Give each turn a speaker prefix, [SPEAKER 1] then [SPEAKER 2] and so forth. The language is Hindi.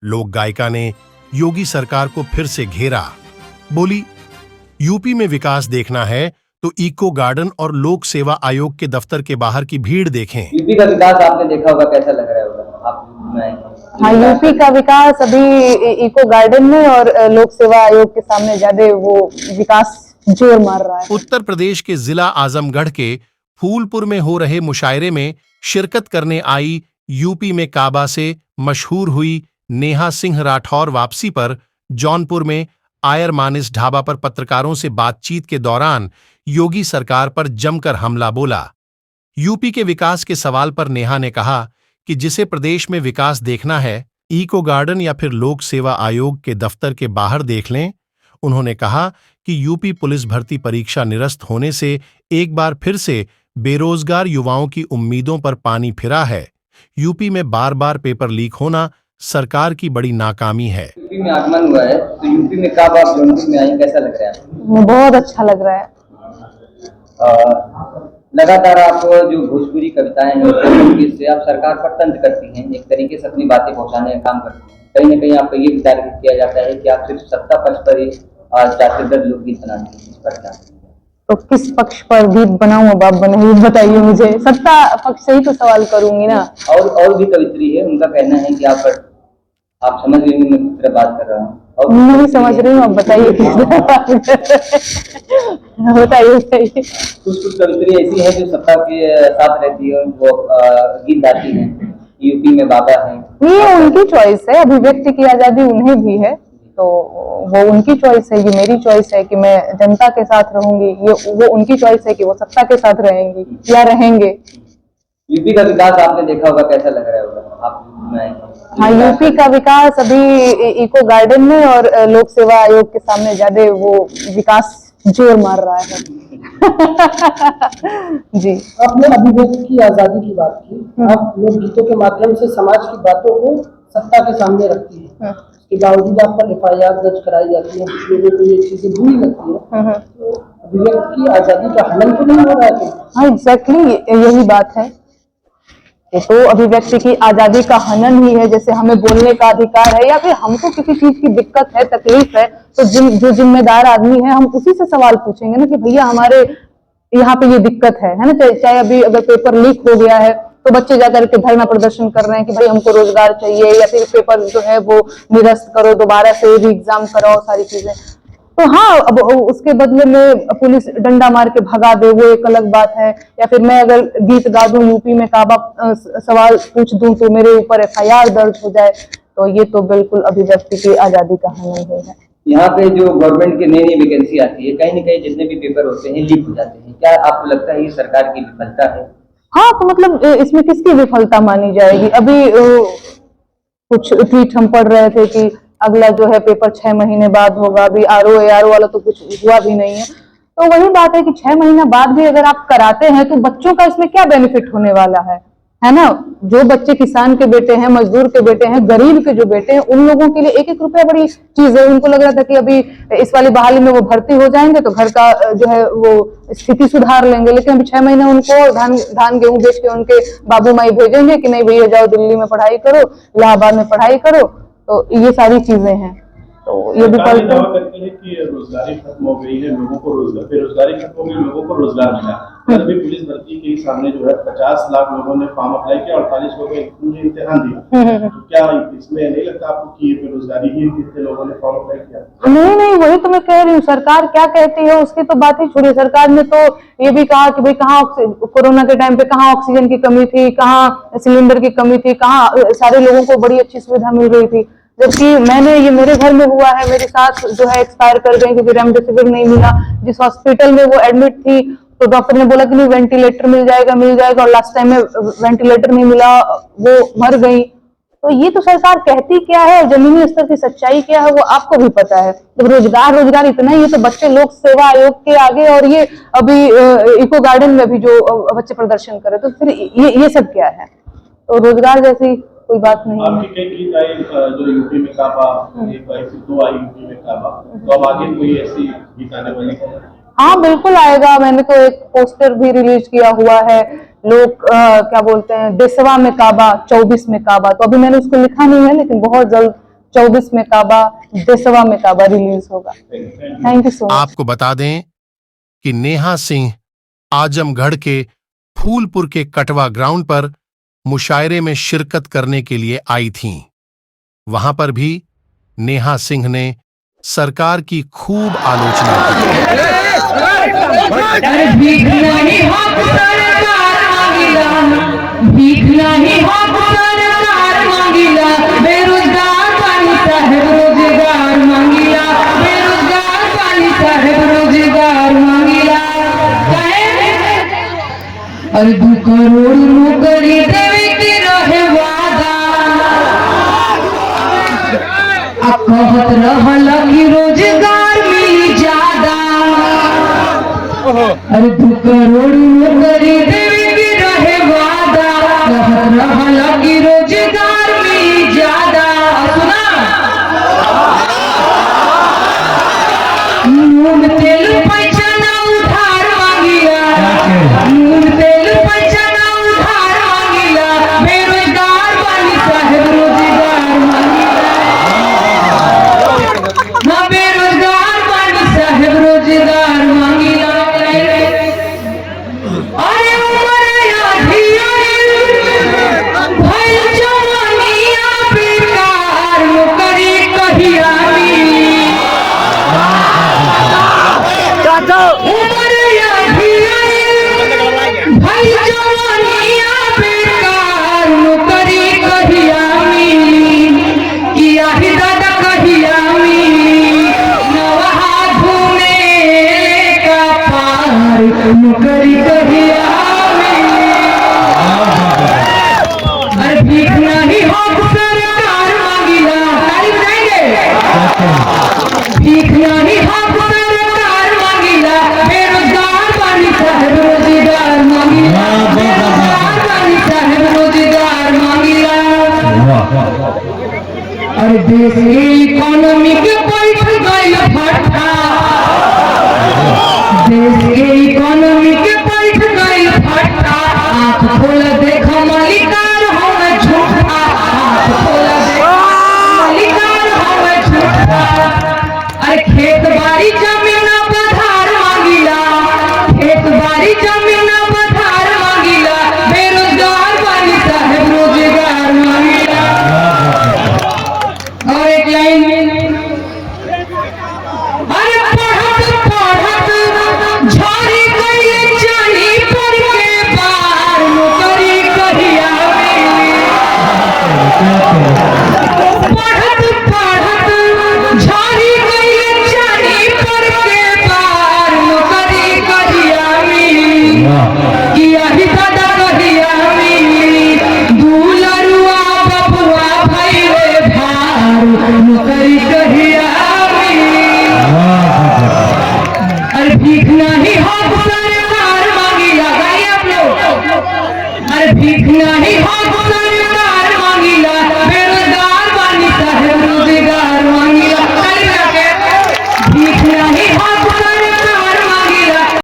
[SPEAKER 1] लोक गायिका ने योगी सरकार को फिर से घेरा। बोली, यूपी में विकास देखना है तो इको गार्डन और लोक सेवा आयोग के दफ्तर के बाहर की भीड़ देखें।
[SPEAKER 2] यूपी का विकास आपने देखा होगा, कैसा लग रहा होगा आप?
[SPEAKER 3] हाँ, यूपी का विकास अभी इको गार्डन में और लोक सेवा आयोग के सामने ज्यादा वो विकास जोर मार रहा है।
[SPEAKER 1] उत्तर प्रदेश के जिला आजमगढ़ के फूलपुर में हो रहे मुशायरे में शिरकत करने आई यूपी में काबा से मशहूर हुई नेहा सिंह राठौर वापसी पर जौनपुर में आयर मानिस ढाबा पर पत्रकारों से बातचीत के दौरान योगी सरकार पर जमकर हमला बोला। यूपी के विकास के सवाल पर नेहा ने कहा कि जिसे प्रदेश में विकास देखना है, इको गार्डन या फिर लोक सेवा आयोग के दफ्तर के बाहर देख लें। उन्होंने कहा कि यूपी पुलिस भर्ती परीक्षा निरस्त होने से एक बार फिर से बेरोजगार युवाओं की उम्मीदों पर पानी फिरा है। यूपी में बार बार पेपर लीक होना सरकार की बड़ी नाकामी है।
[SPEAKER 2] यूपी में आगमन हुआ है तो यूपी में कब आप जौनपुर में आई, कैसा लग रहा है?
[SPEAKER 3] बहुत अच्छा लग रहा है।
[SPEAKER 2] लगातार आप जो भोजपुरी कविताएं हैं इससे आप सरकार पर तंज करती हैं, एक तरीके से अपनी बातें पहुंचाने का काम करती हैं। कहीं न कहीं आपका ये विचार किया जाता है कि आप सिर्फ सत्ता पक्ष पर ही जातिगत लोकगीत बनाते हैं, इस पर क्या?
[SPEAKER 3] तो किस पक्ष पर गीत बनाऊं बाप बनाइए, बताइए मुझे। सत्ता पक्ष से ही तो सवाल करूंगी ना।
[SPEAKER 2] और भी कवित्री है, उनका कहना है कि आप समझ रही, मैं किस तरह बात कर रहा हूँ?
[SPEAKER 3] नहीं समझ रही हूँ, आप बताइए किस तरह बात कर रहे हैं। बताइए।
[SPEAKER 2] कुछ कवित्री ऐसी है जो सत्ता के साथ रहती है, वो गीत गाती है। यूपी में बाबा है,
[SPEAKER 3] ये उनकी चॉइस है, अभिव्यक्ति की आजादी उन्हें भी है, तो वो उनकी चॉइस है। ये मेरी चॉइस है कि मैं जनता के साथ रहूंगी, ये वो उनकी चॉइस है कि वो सत्ता के साथ रहेंगी या रहेंगे।
[SPEAKER 2] यूपी का विकास आपने देखा होगा, कैसा लग रहा होगा आप?
[SPEAKER 3] हाँ, यूपी का विकास अभी इको गार्डन में और लोक सेवा आयोग के सामने ज्यादा वो विकास जोर मार रहा है। जी,
[SPEAKER 4] आपने अभिव्यक्ति की आजादी की बात की। आप लोकगीतों के माध्यम से समाज की बातों को सत्ता के सामने रखती है, उसके बावजूद आप पर FIR दर्ज कराई जाती है, कुछ लोगों को ये चीजें बुरी लगती है, तो अभिव्यक्ति की आजादी का हनन तो नहीं हो रहा है?
[SPEAKER 3] हाँ, एग्जैक्टली यही बात है। तो अभिव्यक्ति की आजादी का हनन ही है। जैसे हमें बोलने का अधिकार है या फिर हमको किसी चीज की दिक्कत है, तकलीफ है, तो जो जिम्मेदार आदमी है हम उसी से सवाल पूछेंगे ना कि भैया हमारे यहाँ पे ये दिक्कत है ना। चाहे अभी अगर पेपर लीक हो गया है तो बच्चे जाकर के धरना प्रदर्शन कर रहे हैं कि भाई हमको रोजगार चाहिए, या फिर पेपर जो है वो निरस्त करो, दोबारा से भी एग्जाम कराओ, सारी चीजें। तो हाँ, अब उसके बदले में पुलिस डंडा मार के भगा दे, वो एक अलग बात है। या फिर मैं अगर गीत गा दूं, यूपी में काबा सवाल पूछ दूं तो मेरे ऊपर FIR दर्ज हो जाए, तो ये तो बिल्कुल अभिव्यक्ति की आजादी का हनन ही है।
[SPEAKER 2] यहाँ पे जो गवर्नमेंट की नई वैकेंसी आती है, कहीं न कहीं जितने भी पेपर होते हैं लीक हो जाते हैं। क्या आपको लगता है ये सरकार की विफलता है?
[SPEAKER 3] हाँ, तो मतलब इसमें किसकी विफलता मानी जाएगी? अभी कुछ ट्वीट हम पढ़ रहे थे कि अगला जो है पेपर 6 महीने बाद होगा। अभी ARO वाला तो कुछ हुआ भी नहीं है। तो वही बात है कि 6 महीना बाद भी अगर आप कराते हैं तो बच्चों का इसमें क्या बेनिफिट होने वाला है ना। जो बच्चे किसान के बेटे हैं, मजदूर के बेटे हैं, गरीब के जो बेटे हैं, उन लोगों के लिए 1-1 रुपया बड़ी चीज है। उनको लग रहा था कि अभी इस वाली बहाली में वो भर्ती हो जाएंगे तो घर का जो है वो स्थिति सुधार लेंगे, लेकिन अभी 6 महीने उनको धान गेहूं बेच के उनके बाबू माई भेजेंगे कि नहीं भैया जाओ दिल्ली में पढ़ाई करो, इलाहाबाद में पढ़ाई करो। तो ये सारी चीजें हैं। तो ये विफलता
[SPEAKER 5] करती है कि रोजगारी खत्म हो गई है, लोगों को रोजगार, बेरोजगारी खत्म हो गई, लोगों को रोजगार मिला। कल भी पुलिस भर्ती के सामने जो है 50 लाख लोगों ने फॉर्म अप्लाई किया, 48 लोगों ने इम्तिहान दिया। तो क्या इसमें नहीं लगता आपको कि बेरोजगारी ही कितने लोगों ने फॉर्म अप्लाई किया?
[SPEAKER 3] नहीं, वही तो मैं कह रही हूँ। सरकार क्या कहती है उसकी तो बात ही छोड़िए। सरकार ने तो ये भी कहा कि भाई कहाँ कोरोना के टाइम पे कहाँ ऑक्सीजन की कमी थी, कहाँ सिलेंडर की कमी थी, कहाँ सारे लोगों को बड़ी अच्छी सुविधा मिल रही थी। जबकि ये मेरे घर में हुआ है, मेरी सास जो है एक्सपायर कर गई क्योंकि रेमडेसिविर नहीं मिला। जिस हॉस्पिटल में वो एडमिट थी तो डॉक्टर ने बोला कि नहीं वेंटिलेटर मिल जाएगा, और लास्ट टाइम में वेंटिलेटर नहीं मिला, वो मर गई। तो ये तो सरकार कहती क्या है और जमीनी स्तर की सच्चाई क्या है वो आपको भी पता है। जब रोजगार इतना ही है तो बच्चे लोक सेवा आयोग के आगे और ये अभी इको गार्डन में भी जो बच्चे प्रदर्शन करे, तो फिर ये सब क्या है? तो रोजगार जैसी कोई बात नहीं है।
[SPEAKER 5] आपकी कई गीत आई जो यूपी में काबा, एक आई 2 आई यूपी में काबा, तो अब आगे कोई ऐसी गीत आने वाली है?
[SPEAKER 3] हाँ, बिल्कुल आएगा। मैंने तो एक पोस्टर भी रिलीज किया हुआ है। लोग क्या बोलते हैं, देसवा में काबा, 24 में काबा। तो अभी मैंने उसको लिखा नहीं है, लेकिन बहुत जल्द 24 में काबा, देसवा में काबा रिलीज होगा। Thank you so much.
[SPEAKER 1] आपको बता दें कि नेहा सिंह आजमगढ़ के फूलपुर के कटवा ग्राउंड पर मुशायरे में शिरकत करने के लिए आई थीं। वहां पर भी नेहा सिंह ने सरकार की खूब आलोचना
[SPEAKER 6] अरे 2 करोड़ नौकरी देवे के रहे वादा, अब कहत रहल कि रोजगार मिली ज्यादा। अरे 2 करोड़ नौकरी देवे के रहे वादा, कहत रहल कि रोजगार मिली ज्यादा। सुना, नून तेल पैसा ना उधार मांगिया, नून तेल पैसा ना उधार मांगिया, बेरोजगार बानी साहेब रोजगार मांगिया, ना बेरोजगार बानी साहेब रोजगार मांगिया। अरे उमरिया धियाइल, भइल जवानिया बेकार, नौकरी कहिया मिली। उमरिया धियाइल, भइल जवानिया बेकार, नौकरी कहिया मिली, किया ही दादा कहिया मिली। नवहा घूमे का पार, नौकरी कहिया मिली। अरे भीख नहीं हो सरकार मांगिला, ताली बजाएंगे। भीख नहीं हो सरकार मांगिला, बेरोजगार बानी साहेब रोजगार मांगिला, बेरोजगार बानी साहेब रोजगार मांगिला। अरे देश के इकोनॉमी के बैठ गई फटका, देश के इकोनॉमी